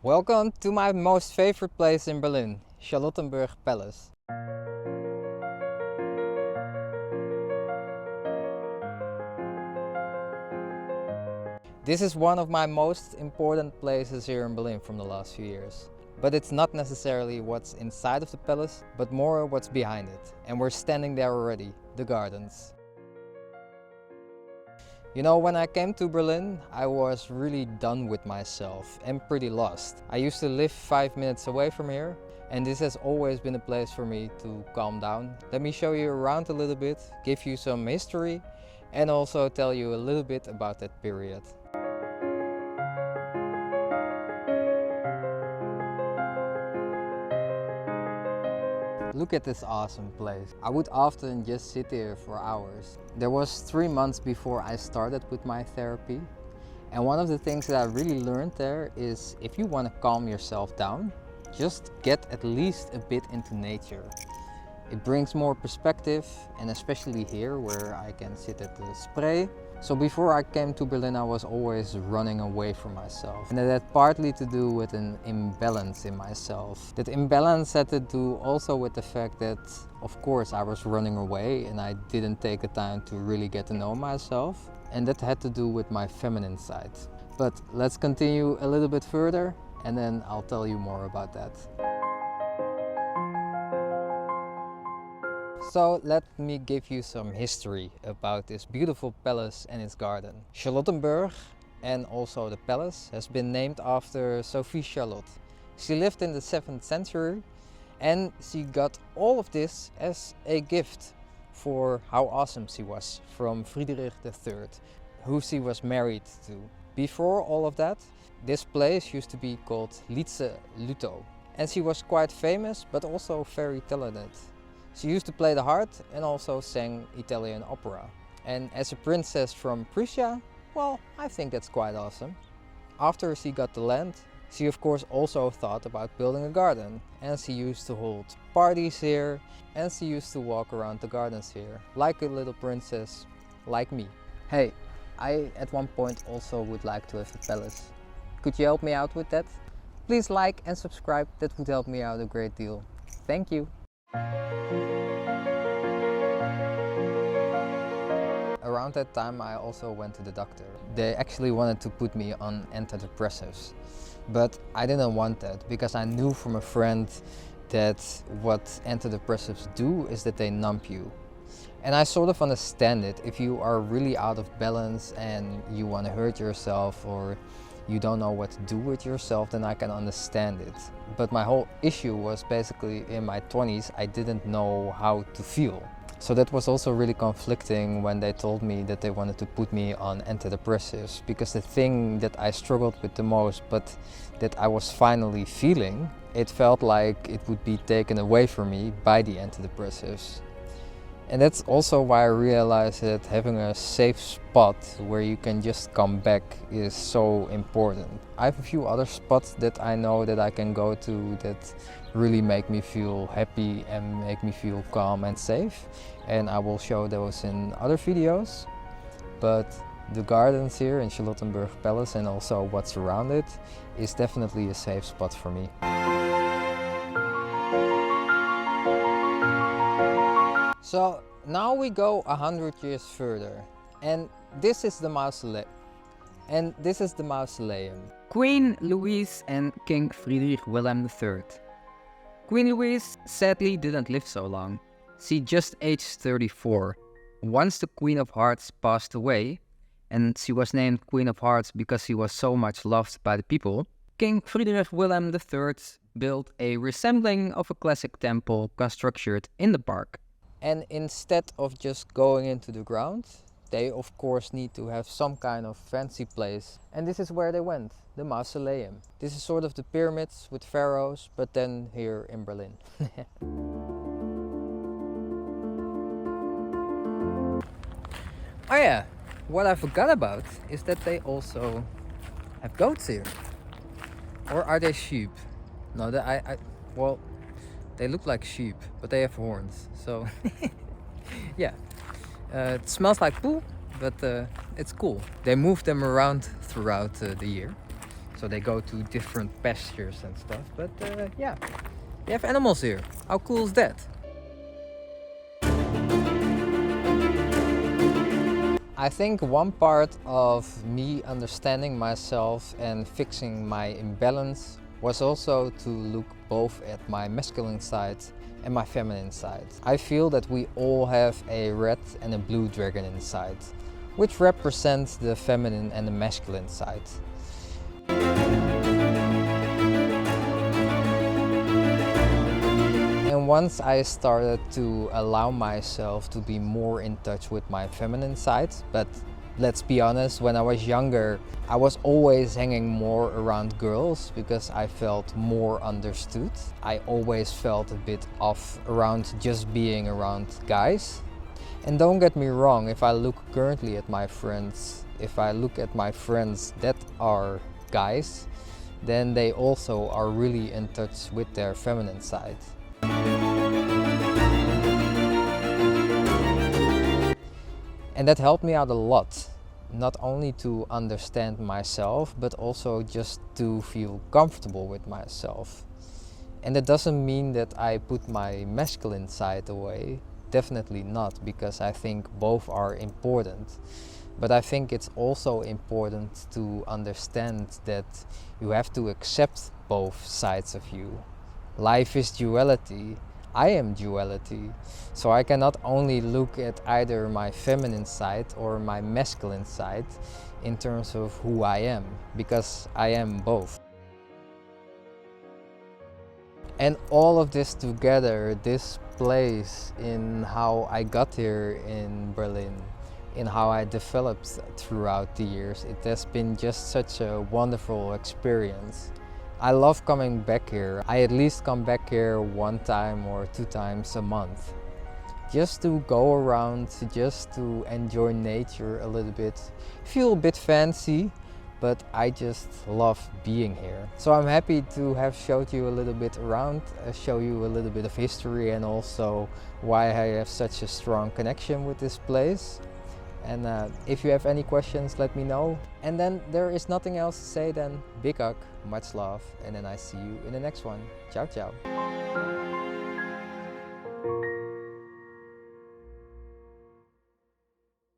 Welcome to my most favorite place in Berlin, Charlottenburg Palace. This is one of my most important places here in Berlin from the last few years. But it's not necessarily what's inside of the palace, but more what's behind it. And we're standing there already, the gardens. You know, when I came to Berlin, I was really done with myself and pretty lost. I used to live 5 minutes away from here, and this has always been a place for me to calm down. Let me show you around a little bit, give you some history, and also tell you a little bit about that period. Look at this awesome place. I would often just sit here for hours. There was 3 months before I started with my therapy. And one of the things that I really learned there is if you want to calm yourself down, just get at least a bit into nature. It brings more perspective, and especially here where I can sit at the Spree. So before I came to Berlin, I was always running away from myself. And that had partly to do with an imbalance in myself. That imbalance had to do also with the fact that, of course, I was running away and I didn't take the time to really get to know myself. And that had to do with my feminine side. But let's continue a little bit further and then I'll tell you more about that. So let me give you some history about this beautiful palace and its garden. Charlottenburg, and also the palace, has been named after Sophie Charlotte. She lived in the 7th century and she got all of this as a gift for how awesome she was from Friedrich III, who she was married to. Before all of that, this place used to be called Lize Luto. And she was quite famous but also very talented. She used to play the harp and also sang Italian opera. And as a princess from Prussia, well, I think that's quite awesome. After she got the land, she of course also thought about building a garden. And she used to hold parties here and she used to walk around the gardens here, like a little princess, like me. Hey, I at one point also would like to have a palace. Could you help me out with that? Please like and subscribe, that would help me out a great deal. Thank you. Around that time I also went to the doctor. They actually wanted to put me on antidepressives, but I didn't want that because I knew from a friend that what antidepressives do is that they numb you. And I sort of understand it. If you are really out of balance and you want to hurt yourself or you don't know what to do with yourself, then I can understand it. But my whole issue was basically in my 20s, I didn't know how to feel. So that was also really conflicting when they told me that they wanted to put me on antidepressives, because the thing that I struggled with the most, but that I was finally feeling, it felt like it would be taken away from me by the antidepressives. And that's also why I realized that having a safe spot where you can just come back is so important. I have a few other spots that I know that I can go to that really make me feel happy and make me feel calm and safe. And I will show those in other videos. But the gardens here in Charlottenburg Palace and also what's around it is definitely a safe spot for me. So now we go 100 years further, and this is the mausoleum. Queen Louise and King Friedrich Wilhelm III. Queen Louise sadly didn't live so long. She just aged 34. Once the Queen of Hearts passed away, and she was named Queen of Hearts because she was so much loved by the people, King Friedrich Wilhelm III built a resembling of a classic temple constructed in the park. And instead of just going into the ground, they of course need to have some kind of fancy place. And this is where they went, the mausoleum. This is sort of the pyramids with pharaohs, but then here in Berlin. Oh yeah, what I forgot about is that they also have goats here. Or are they sheep? No, well, they look like sheep, but they have horns, so yeah. It smells like poo, but it's cool. They move them around throughout the year. So they go to different pastures and stuff. But yeah, they have animals here. How cool is that? I think one part of me understanding myself and fixing my imbalance was also to look both at my masculine side and my feminine side. I feel that we all have a red and a blue dragon inside, which represents the feminine and the masculine side. And once I started to allow myself to be more in touch with my feminine side, but let's be honest, when I was younger, I was always hanging more around girls because I felt more understood. I always felt a bit off around just being around guys. And don't get me wrong, if I look currently at my friends, if I look at my friends that are guys, then they also are really in touch with their feminine side. And that helped me out a lot, not only to understand myself, but also just to feel comfortable with myself. And that doesn't mean that I put my masculine side away, definitely not, because I think both are important. But I think it's also important to understand that you have to accept both sides of you. Life is duality. I am duality. So I cannot only look at either my feminine side or my masculine side in terms of who I am, because I am both. And all of this together, this place in how I got here in Berlin, in how I developed throughout the years, it has been just such a wonderful experience. I love coming back here. I at least come back here 1 time or 2 times a month. Just to go around, just to enjoy nature a little bit. Feel a bit fancy, but I just love being here. So I'm happy to have showed you a little bit around, show you a little bit of history and also why I have such a strong connection with this place. And if you have any questions, let me know. And then there is nothing else to say than big hug, much love, and then I see you in the next one. Ciao, ciao.